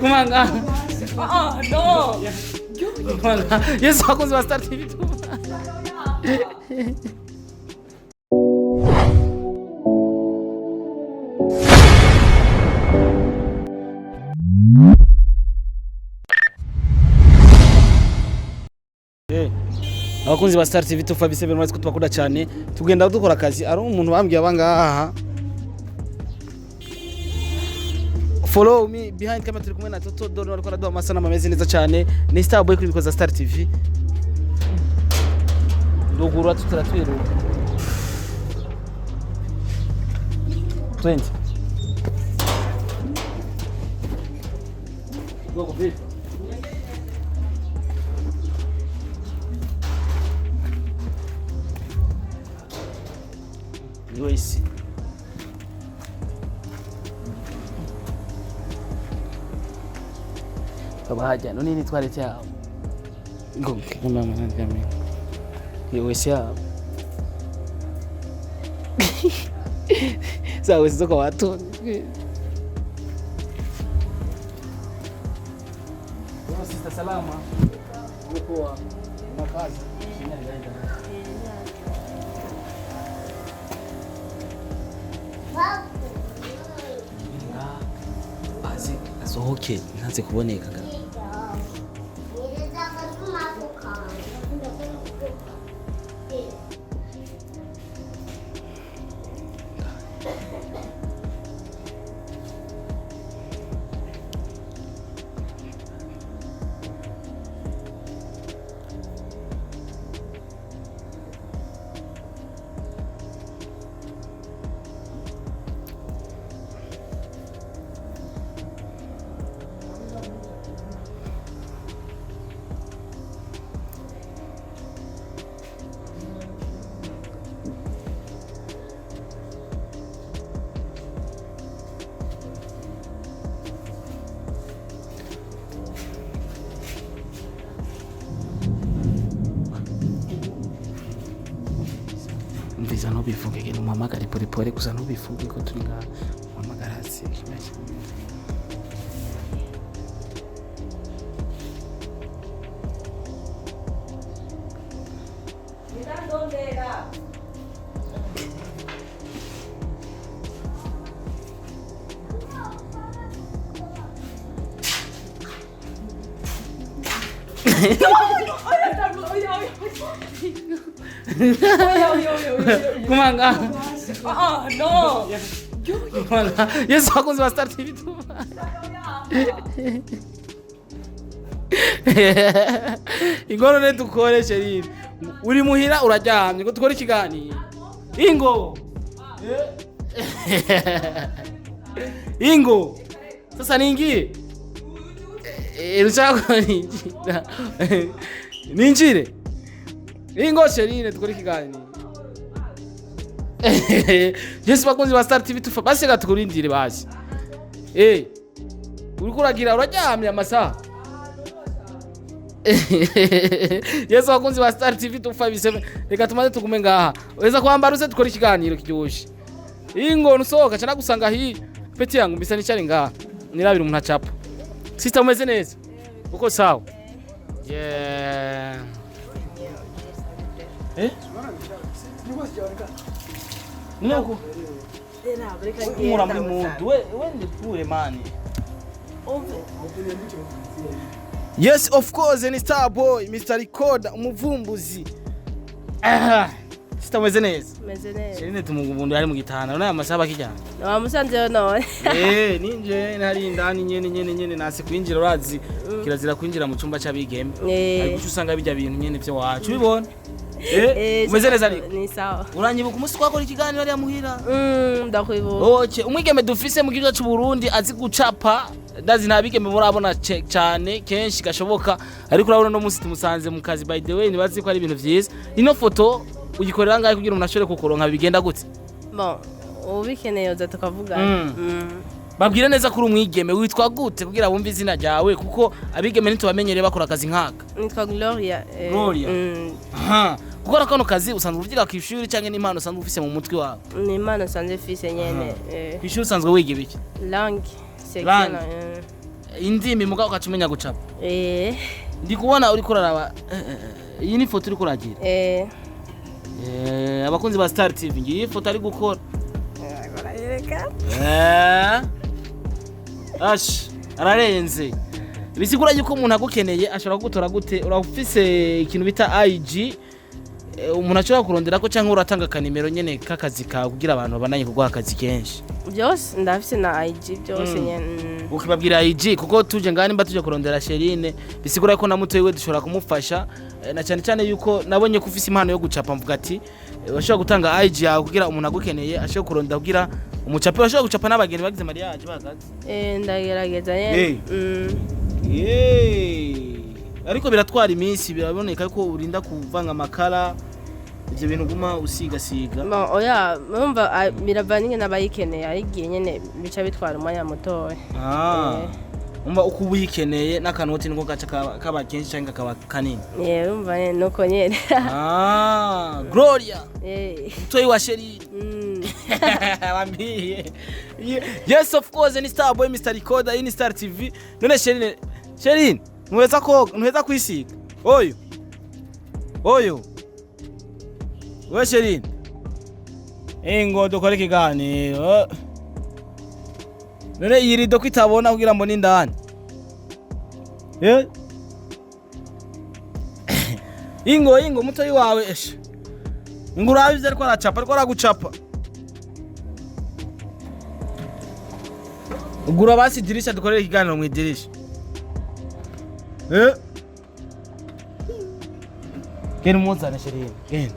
Kumanga. No. Kumanga. Yes, abakunzi ba Star TV. Abakunzi ba Star TV tufa bise bino ko tubakunda cyane tugenda dukora akazi ari umuntu bambwiye abangaha follow me behind camera turi kumwe na Toto Dono ariko araduha amasana ameze neza cyane ni Starboy kuri bikoza Star TV dogura tutatwiru 20 go fit Luis. Kabahaja, no nini twarete hao. Ngo, kuna mwana kama. Luis ya. Sawa sio kwa watu. Sista salama. Uko makazi. Asohoke ntaze kuboneka Mbiza no bifunge ke muhamagara pole gusa no bifunge ko turi nga muhamagara hasi kibaje Ndondera Kumanga. No. Kumanga. Yes, abakunzi ba Star TV. Ingoro ne dukoreshe riri. Uri muhira uraryamye ngo dukore ikiganiro. Ingo. Ingo. Sasa ningi. Ruchako ninjira. Ninjire. Ingo sherine dukore ikiganiro. Yesu bakunzi ba Star TV tufa basi gatukurindire basi. Uri kuragira uraryamye amasaha. Yesu bakunzi ba Star TV tufa bise reka tumaze tugume ngaha. Weza kwambara uze dukore ikiganiro kiryoshe. Ingo nusohoka cyana gusanga hi peti yangu mbisa nicari ngaha. Nirabira umuntu acapa. Sister umeze neza. Uko sawa? Yeah. Nako. Mura muri mundu we ndipure mani. Yes, of course, ni Starboy, Mr. Recorder, umuvumbuzi. Sister umeze neza. Meze neza. Shirine tumugubundi ari Mugitanda, none amasaba kijana. No musanze none. Ninje nari indani nyene nasi kwinjira urazi kirazira kwinjira mu cyumba cy'abigeme. Ariko usanga bijya bintu nyene byo wacu bibona. Umeze neza ariko. Ni sawa. Uranyibuka umunsi twakora ikiganiro ari amuhira. Ndakwibuka. Okay, umwigeme dufise mu gihugu cy'u Burundi azi gucapa. Ndazi ntabigeme murabona cyane kenshi gashoboka ariko urabona no munsi tumusanze mu kazi by the way nibazi ko ari ibintu byiza. Ino foto ugikorera ngahe kugira umuntu ashore kukoronka bigenda gute? Bon, ubikeneye uza tukavuga. Babwire neza kuri umwigeme witwa gute kugira bumve izina ryawe kuko abigeme ntitubamenyereye bakora akazi nkaka. Nitwa Gloria. Gloria. gukora kano kazi usanzwe uvugira ku ishuri cyangwa n'impano usanzwe ufise mu mutwe wawe ni impano sanze fise nyene ku ishuri usanzwe wiga ibiki langue Langue. indimi mugabo ukacumenya gucapa ndi kubona uri kuraraba iyi ni foto uri kuragira abakunzi ba Star TV ngiye foto ari gukora ararenze bisigura yuko umuntu agukeneye ashobora kugutora gute urafise ikintu bita IG umuntu ashobora kurondera ko cyangwa uratanga kanimero nyene kakazi kawe kugira abantu babananye kuguha akazi kenshi byose ndafise na IG byose nyene ukibabwira IG kuko tuje ngani mba tuje kurondera Sherine bisigura yuko namutoye we dushobora kumufasha na cyane cyane yuko nabonye ko ufise impano yo gucapa mvuga ati bashobora gutanga IG yawe kugira umuntu agukeneye ashobora kurondera kugira umucape bashobora gucapa n'abageni bagize mariage bagaze ndagerageza nyene ariko biratwara iminsi biraboneka ko urinda kuvanga amakara ivyo bintu guma usigasiga oya numva biravanye n'abayikeneye arigiye nyene bica bitwara umwanya mutoya umva uko ubikeneye n'akanoti niko gaca kaba kenshi cyangwa kaba kanini umva nyene nuko nyene Gloria mtoyi wa Sherine wambiye yes of course ni Starboy Mr Recorder in Star TV none Sherine nweza kwisiga oyo we Sherine ngo dukore ikiganiro none yirido kwitabona kugira ngo nindani ingo mutoyi wawe ngurabize ariko aragucapa ugura basi dirisha dukorera ikiganiro mu idirisha genda umuzane Sherine genda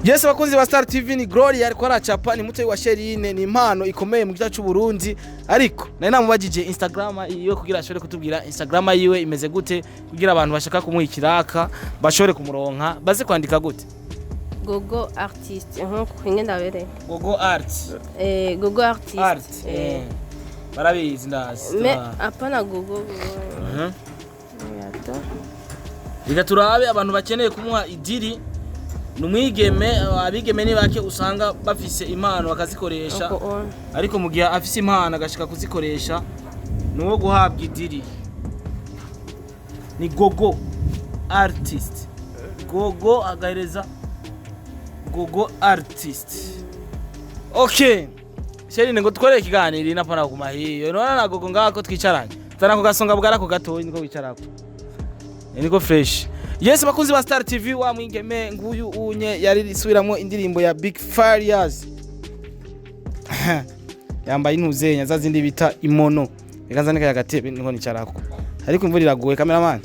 yes bakunzi ba Star TV ni Gloria ariko aracapa ni mutoyi wa Sherine ni impano ikomeye mu gice cy'u Burundi ariko nari namubajije Instagram iyo kugira ashobore kutubwira Instagram yiwe imeze gute kugira abantu bashaka kumuha ikiraka bashobore kumuronka baze kwandika gute Gogo artist ngenda bere Gogo art Gogo artist barabizi ndazi apana Gogo Reka turabe abantu bakeneye kumuha idiri Mwigeme abigeme ni bake usanga bafise impano bakazikoresha ariko mu gihe afise impano agashika kuzikoresha nuwo guhabwa idiri ni Gogo artist Gogo agahereza Gogo artist okay Sherine ngo tkoreye ikiganiro inapana kuma hiyo none na Gogo ngako twicaranye tana ko gasonga bwara ko gatoyi niko wicarako niko fresh yes bakunzi ba Star TV wa Mwigeme nguyu unye yari isubiramo indirimbo ya Big Farias Yambaye intuzenya zazindi bita imono ikanzaneka ya gatebe niko nicarako ariko imvura iragoye cameraman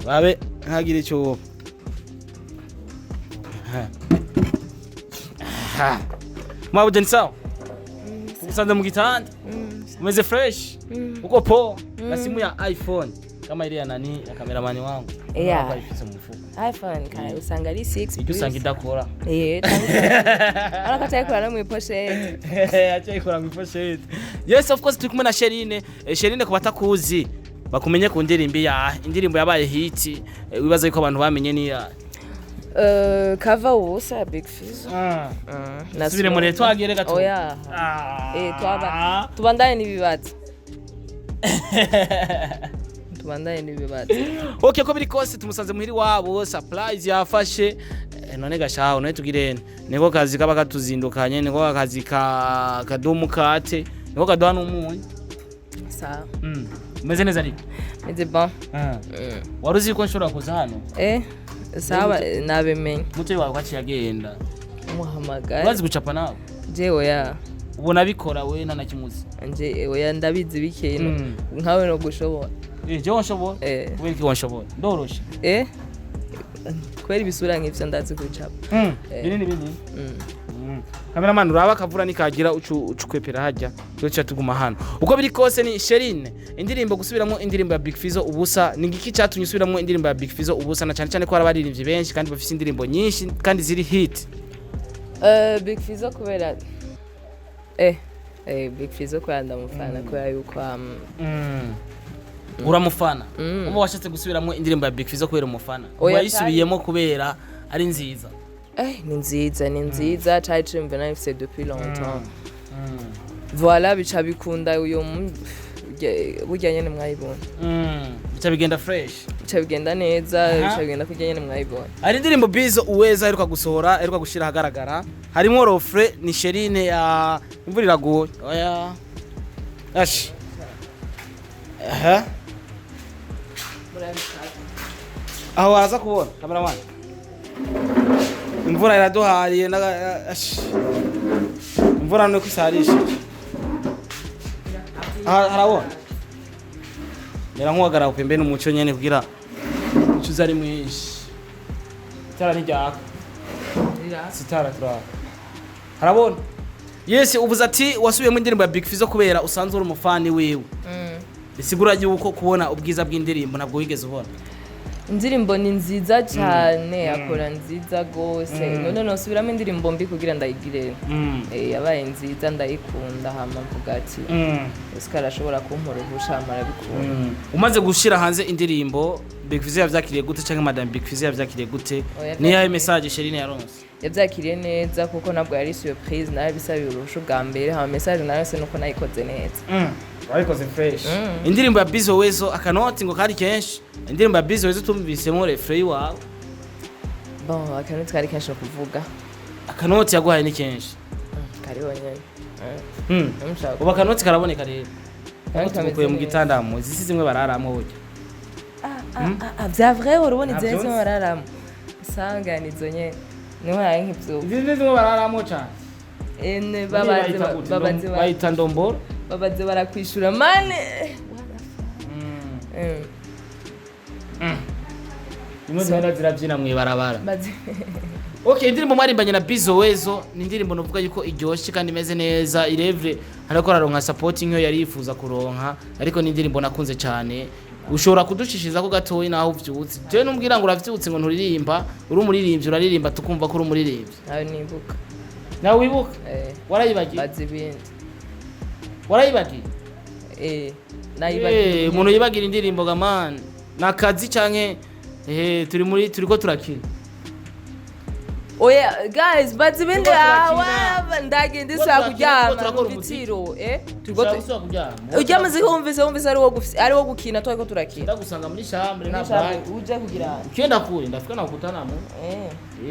babe nkagira icyo Mwabude sawa Ubusanze Mugitanda umeze fresh uko po na simu ya iPhone kama ile ya nani ya cameraman wangu ifise mu mufuko iPhone kai usanga ari 6 icyo usanga idakora arakataye kora mu pochette achaye kora mu pochette yes of course tukumwe na Sherine ku batakuzi bakumenye ku indirimbo yabaye hit wibaza yuko abantu bamenye ni ya Kava Ubusa Big Fizzo nasubire muri twagere gato oya tubandanye nibibaza tubandanye nibibaza okay ko biri kose tumusanze muhiri wabo surprise yafashe none gashaho none tugirene niko kazi kaba katuzindukanye niko akazi kadumukate niko kaduha n'umunyu sawa umeze neza ariko meze bon waruzi ko nshobora kuza hano sawa nabimenye mutoyi wawe kwaci yagenda muhamagara urazi gucapa nawe jewe ya ubona bikora we nta nakimuzi nje oya ndabizi bikeno nkawe no gushobora je washobora we ki washobora ndoroshe kweli bisura nk'ivyo ndazi gucapa binini cameraman uraba kavura nikagira ucukwepera hajya cyo tuguma hano uko biri kose ni Sherine indirimbo gusubiramo indirimbo ya Big Fizzo Ubusa ni ngiki cyatumye usubiramo indirimbo ya Big Fizzo Ubusa na cyane ko arabaririmbye benshi kandi bafite indirimbo nyinshi kandi ziri hit Big Fizzo kubera Big Fizzo kwa ndamufana kwa yuko uramufana uba washatse gusubiramo indirimbo ya Big Fizzo kubera umufana wayisubiyemo kubera ari nziza ni nziza cyari cyumva nayo c'est depuis longtemps voilà bica bikunda uyo burya nyene mwayibona bica bigenda fresh bica bigenda neza bica bigenda kurya nyene mwayibona ari indirimbo Bizzo Uweza aheruka gusohora aheruka gushira ahagaragara harimo Rofre ni Sherine ya imvura iraguye oya ashi aho waza kubona cameraman imvura iraduhariye imvura no kwisarisha harabona nera nkuhagara upembe n'umuco nyene kugira ucuza ari mwinshi itara ntiryaka sitara turaba harabona yes ubuza ati wasubiyemo indirimbo ya Big Fizzo kubera usanzwe uri umufani wiwe bisigura yuko kubona ubwiza bw'indirimbo ntabwo wigeze ubona indirimbo ni nziza cyane akora nziza gose noneho subiramo indirimbo mbi kugira ndayigire yabaye nziza ndayikunda hama mvuga ati Oscar ashobora kumpora ubusha amara bikunda umaze gushira hanze indirimbo Big Fizzo yavyakiriye gute cyangwa Madame Big Fizzo yavyakiriye gute ni yahe message Sherine yaronse yavyakiriye neza kuko nabwo yari surprise nayo bisabiye urusho bwa mbere hama message nayo se nuko nayikoze neza warikoze fresh indirimbo ya Bizzo Uweza akanoti ngo kari kenshi indirimbo ya Bizzo Uweza tumvisemo refrain wawe bon akanoti kari kenshi kuvuga akanoti yaguhaye ni kenshi kari wonyene uba akanoti karaboneka rero tukuye Mugitanda mu zisi zimwe bararamo buryo vya vrai urubona izeze zimwe bararamo sanganizo nyene niho hari nk'ivyo izindi zimwe bararamo cyane babaze bayita ndomboro babaze barakwishura mane imwe zimwe zirabyina mwibarabara okay indirimbo mwarimbanye na Bizzo Uweza ni indirimbo novuga yuko iryoshye kandi imeze neza irevre hariko araronka support nk'iyo yari yifuza kuronka ariko ni indirimbo nakunze cyane ushobora kudushishiza ko gatoyi naho uvyutse je numbwira ngo uravyutse ngo nturirimba uri umuririmbyi uraririmba tukumva ko uri umuririmbyi nawe nibuka nawe wibuka warayibagiye bazibindi warayibagiye nayibagiye umuntu yibagira indirimbo gamana nakazi canke turiko turakina oya guys bazibindi ndagenda isa kuryama mu bitiro uryamaze humvise ari wo gukina twako turakina ndagusanga muri chambre na uje kugira kenda kure ndafika nakutana mu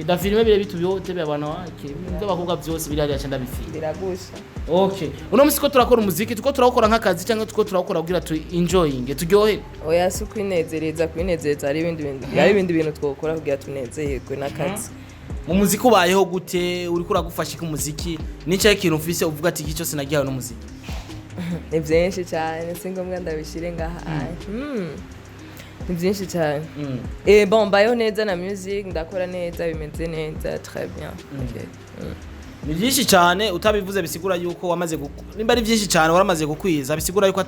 da filme bile bitu byote by'abana wake byo bakobwa byose biri hariya cyenda bifite biragusha okay uno musiko turakora umuziki tuko turakora nk'akazi cyangwa tuko turakora kugira tu enjoying turyohe oya si kwinezereza ari ibindi bintu twokora kugira tunezerwe n'akazi mu muziki ubayeho gute uri kuragufasha ku muziki n'icyo kintu ufise uvuga ati iki cyose nagiye no muziki ni byinshi cyane singombwa ndabishire ngaha ni byinshi cyane bon mbayeho neza na music ndakora neza bimeze neza très bien ni byinshi cyane utabivuze bisigura yuko wamaze nimba ari byinshi cyane waramaze gukwiza bisigura yuko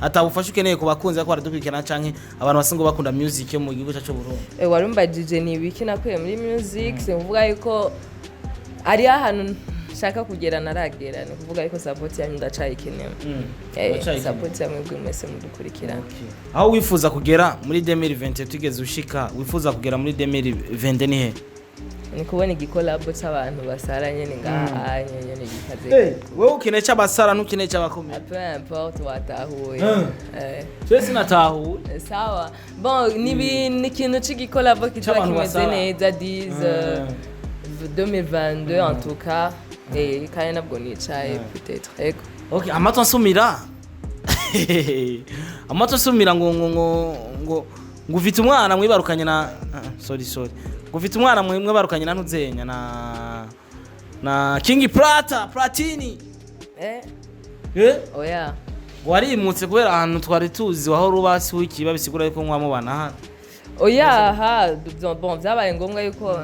atabufasha ukeneye kubakunze ko baradukurikirana canke abantu basanzwe bakunda music mu gihugu cyacu Burundi warumba DJ ni ibiki nakuye muri music sivuga yuko ari ahantu shaka kugera naragera ni kuvuga yuko support yanyu ndacayikeneye support yamwe gwimese mudukurikirana aho wifuza kugera muri 2020 tugeze ushika wifuza kugera muri 2020 ni he ni kubona igikolabo cy'abantu basaranye ngaha nyene gikaze wewe ukeneye cy'abasara n'ukeneye cy'abakomeye peu importe watahuye twese natahuye sawa bon ni ikintu cy'igikolabo kitwa kimeze neza 2022 en tout cas kandi nabwo nicaye peut-être okay amato nsumira ngo ufite umwana mwibarukanye na sorry ufite umwana mwibarukanye na ntuzenya na King Platini oya warimutse kubera ahantu twari tuzi waho rubasi w'ikiba bisigura yuko mwamubana hano oya bon byabaye ngombwa yuko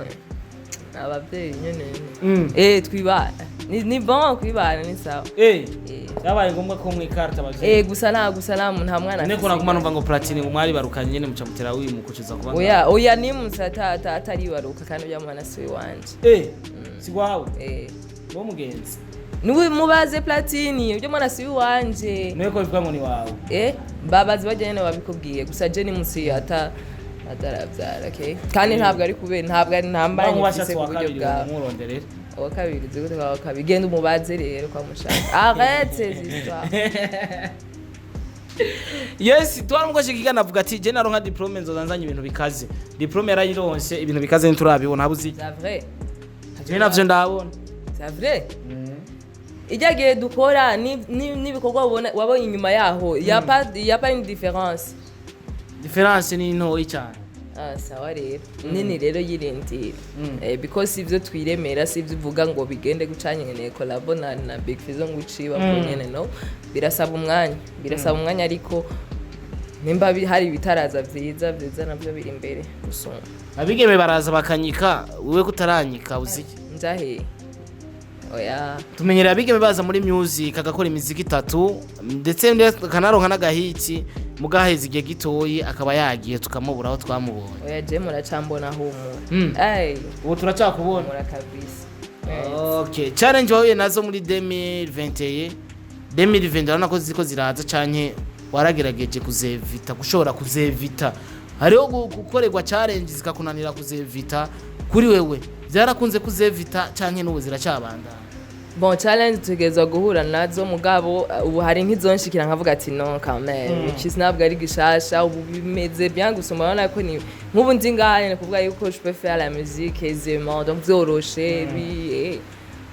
ababyeyi nyene twibana ni bon kwibana ni sawa yabaye ngombwa ko mwikarta abavyeyi gusa nta mwana niko naguma numva ngo Platini umwari barukanye nyene mucamutera wimukuciza kuba oya ni musata atari baruka kandi bya mwana si wanje si wawe bo mugenzi niwe mubaze Platini ibyo mwana si wanje niwe ko bivuga ngo ni wawe babazi bajyanye babikubwiye gusa je ni musi atarabyara okay kandi ntabwo ari kubera ntabwo ari ntambanye mfise ku buryo bwawe muronderera wa kabiri zigute kwa kabiri genda umubaze rero kwa mushaka arrête ziswa yes twaramugoshe kigana avuga ati je naronka diplome nzozanzanye ibintu bikaze diplome yarayironse ibintu bikaze nturabibona habuzi c'est vrai je navyo ndabona c'est vrai ijagiye dukora n'ibikorwa wabonye inyuma yaho y a pas une différence ni ntoyi cyane sawa rero nini rero yirindira because ivyo twiremera si ivyo uvuga ngo bigende gucanye ngene collabo na Big Fizzo ngo uciba ko nyene no birasaba umwanya ariko nimba hari bitaraza vyiza navyo biri imbere gusoma abigeme baraza bakanyika wewe kutaranyika uziki nzahe oya tumenyera abigeme baza muri music agakora imiziki 3 ndetse kanaronka n'agahiti mugaheze igihe gitoyi akaba yagiye tukamubura aho twamubonye oya je muracambona humu ubu turacakubona murakabisa okay challenge wahuye nazo muri 2020 urabona ko ziko ziraza canke waragerageje kuzevita gushobora kuzevita hariho gukorerwa challenge zikakunanira kuzevita kuri wewe byarakunze kuzevita canke n'ubu ziracabandana bon challenge tugeza guhura nazo mugabo ubu hari nk'izonshikira nkavuga ati non quand même ikisi ntabwo ari gishasha ubu bimeze bien gusoma urabona ko ni nk'ubu ndi ngahanye kuvuga yuko je peux faire la musique aisément donc byoroshe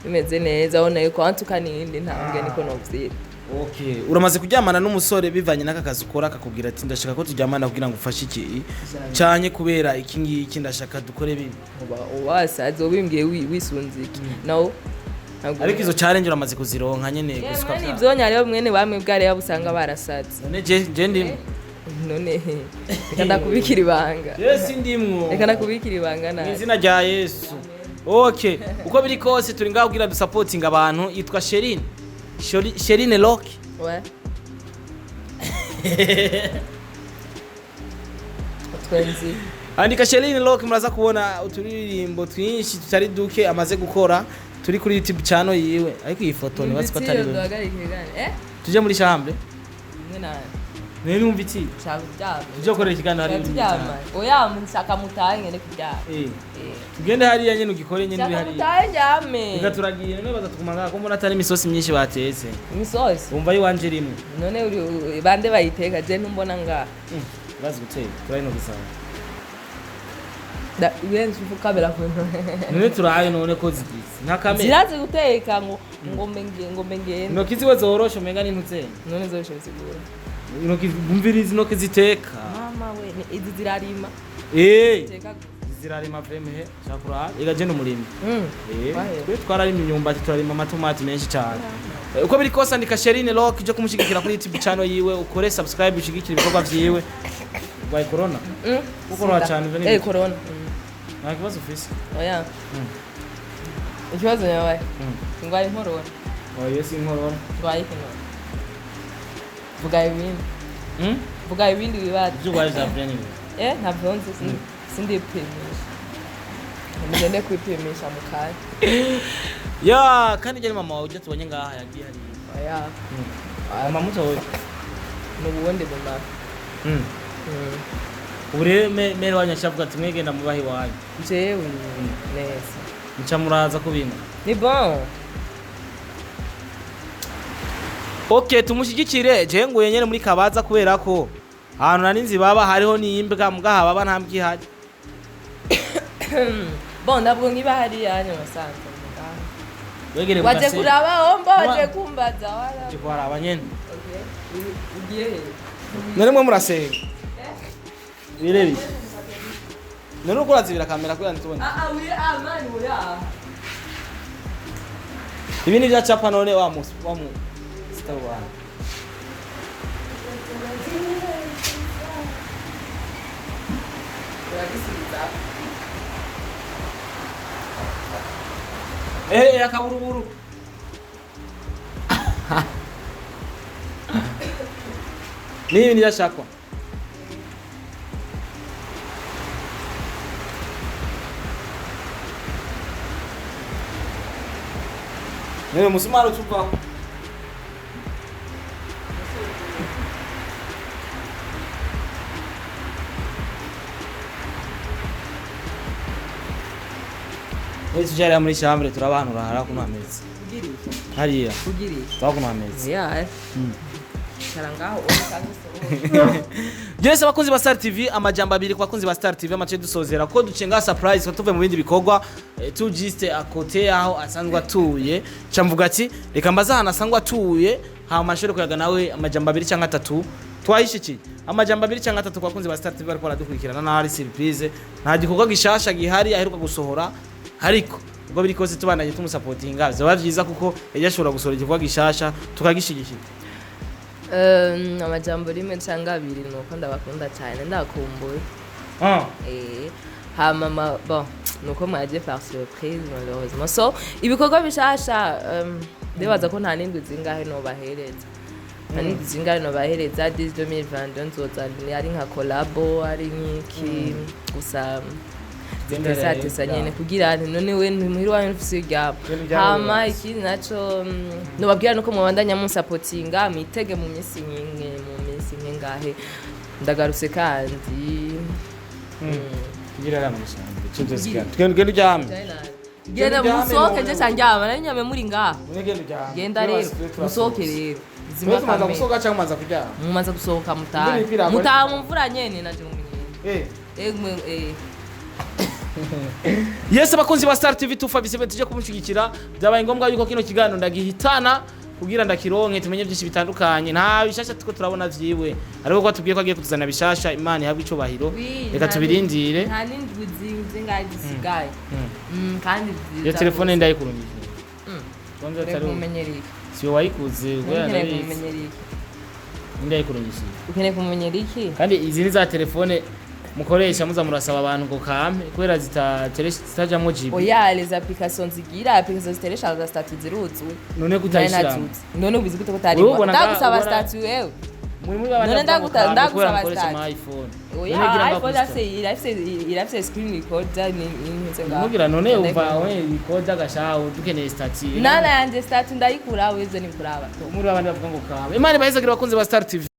bimeze neza urabona yuko antukanindi ntambwe niko novyita okay uramaze kuryamana n'umusore bivanye n'aka kazi ukora akakubwira ati ndashaka ko turyamana kugira ngo ufashe iki cyanye kubera iki ngiki ndashaka dukore bibi wasaze ubimbwiye wisunziki no ariko izo challenge uramaze kuzironka nyene gusuka bya ivyo nyari mwene bamwe bware yabusanga barasaze none je ndi none reka ndakubikira ibanga yes ndimwo reka ndakubikira ibanga na izina rya Yesu okay uko biri kose turi ngaho kugira supporting abantu yitwa Sherine Lock ouais twenzi andika Sherine Lock muraza kubona uturirimbo twinshi tutari duke amaze gukora turi kuri YouTube channel yiwe ariko iyi foto ni batsi patari tuje muri chambre nene umviti tuje korera ikiganiro hari oya munshaka mutaye ngene kujya tugende hariya nyene ugikore nyene uri hariya mutaye njame bigaturagiye none baza tukumanga ko mbona atari imisosi myinshi batetse imisosi umva yiwanje rimwe none uri bande bayiteka je ntumbona nga bazi guteka turari no gisaba da uyenze ufukamera kuntu none turaye none ko zigize nta kamera zirazi guteka ngo ngenge no kiziwe zoroshe umenga ni ntutse none zoroshe sigura no kivumvirizi no kiziteka mama we ni izi zirarima zirarima vreme shakura igaje no murimi twe twararima imyumbati turarima amatomati menshi cyane uko biri kosa ndika Sherine Lock je kumushigikira kuri YouTube channel yiwe ukore subscribe ushigikira ibikorwa vyiwe Why corona? Ukora cyane vene. Corona. Nta kibazo ufise. Oya. Ikibazo yabaye. Ngwaye inkorora. Yes inkorora. Ngwaye inkorora. Vuga ibindi. Vuga ibindi bibazo. Byugwaye zavyani. Ntabwo nzi sindi kwipimisha. Ngende kwipimisha mu kanya. Ya, kandi je mama wawe uje tubonye ngaha yagiye hari. Oya. Mama muto. Nubundi mama. Ure mere wanyashavuga ati mwegenda mubahi wanyu. Jewe neza. Nca muraza kubinga. Ni bon. Okay, tumushigikire je nguye nyene muri kabaza kubera ko ahantu naninzi baba hariho niyimbwa mugaha baba ntambye haje. Bon, nabwo ngiba hari yanyu basanze mugaha. Wegere waje kuraba omba waje kumbaza wala. Je kwaraba nyene. Okay. Ugiye he? None mwe murasenga. Birebi. None uko urazibira kamera kugira ntitubone. Uri mani uri Ibi ni bya chapa none wa mu Starboy. Akaburuburu. Ni bya chapa. None musumari ucuvaho. Tujyara muri chambre turabanura hara kuno amezi. Hariya. Twakuno amezi. Yeah. Karangaho ukangiso. Jese bakunzi ba Star TV amajambo abiri kwa bakunzi ba Star TV amace dusozera ko ducenga surprise ko tuve mu bindi bikorwa tujiste akote yaho asanzwe atuye camvuga ati reka mbaza hana asanzwe atuye ha mashoro kuyaga nawe amajambo abiri cyangwa 3 twahishiki amajambo abiri cyangwa 3 kwa bakunzi ba Star TV bariko baradukurikirana na hari surprise nta gikorwa gishasha gihari aheruka gusohora ariko ubwo biri kose tubanaje tumusupportinga byaba byiza kuko yashobora gusohora igikorwa gishasha tukagishigikira. Amajambo rimwe cyangwa abiri nuko ndabakunda cyane ndakumbuye. Mama bon nuko mwaje par surprise malheureusement so ibikorwa bishasha ndibaza ko nta nindwi zingahe no bahereza nandi zingahe no bahereza 2022 nzoza ari nka collabo ari nkiki gusa ndesate nyene kugira none we muhiri wanyu ufisiga hama iki naco no babwira nuko mubandanya mu supportinga mitege mu minsi ngahe ndagarutse kandi kugira ramusanga cyuzesika twende ujyame genda musoke je sanjama nari nyame muri ngaha unegenda ujyame genda rero musoke rero zima kama gusoka cyangwa maza kujya mumaza gusohoka mutaha mu mvura nyene naje mu Yes abakunzi ba Star TV 257 tuje kumushigikira byabaye ngombwa yuko kino kiganiro ndagihitana kugira ndakironke tumenye byinshi bitandukanye nta bishasha tuko turabona vyiwe ariko ko tubwiye ko agiye kutuzana bishasha Imana ihabwe ico bahiro reka tubirindire nta nindwi zingahe zisigaye kandi iyo telefone ndayikurungije tonzo tari kumenyerika siyo wayikuze ubwo kumenyerika ndayikurungije ukeneye kumenyeriki kandi izi ni za telefone mukoresha muza murasaba abantu ngo kampe kwera zitajamo GB. Oya les applications zigira applications ziteresha za statut ziruzwe none kutayishira none ubizi gute ko tari ndagusaba statut wewe none ndagusaba statut mu iPhone oya iPhone irafise screen recorder ni nzenga mugira none umva we recorder gashaho dukeneye statut nana yanje statut ndayikura wezo ni kuraba muri abandi bavuga ngo kampe Imana bahizagira bakunze ba Star TV.